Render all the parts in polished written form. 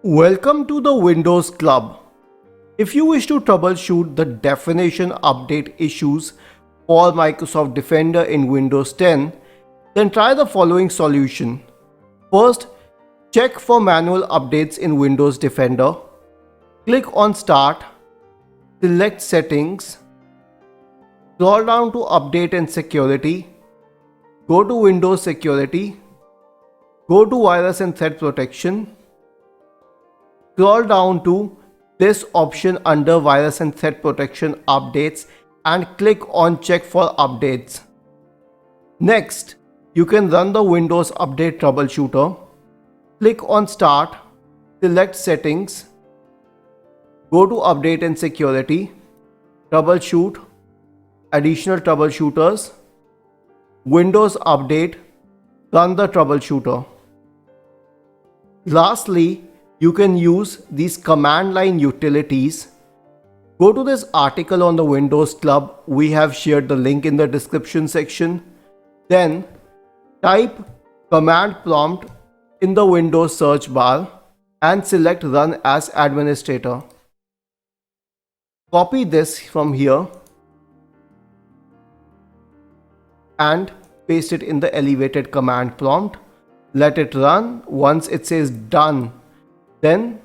Welcome to the Windows Club. If you wish to troubleshoot the definition update issues for Microsoft Defender in Windows 10, then try the following solution. First, check for manual updates in Windows Defender. Click on Start, select Settings, scroll down to Update and Security, go to Windows Security, go to Virus and Threat Protection, scroll down to this option under Virus and Threat Protection Updates and click on Check for Updates. Next, you can run the Windows Update Troubleshooter. Click on Start, select Settings, go to Update and Security, Troubleshoot, Additional Troubleshooters, Windows Update, run the Troubleshooter. Lastly, you can use these command line utilities. Go to this article on the Windows Club. We have shared the link in the description section. Then type command prompt in the Windows search bar and select Run as Administrator. Copy this from here and paste it in the elevated command prompt. Let it run. Once it says done, then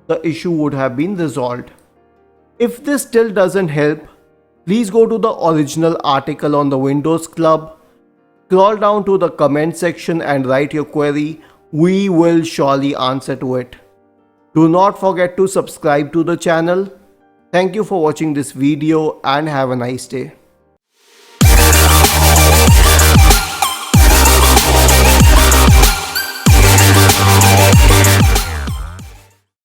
the issue would have been resolved. If this still doesn't help, please go to the original article on the Windows Club, scroll down to the comment section and write your query. We will surely answer to it. Do not forget to subscribe to the channel. Thank you for watching this video and have a nice day.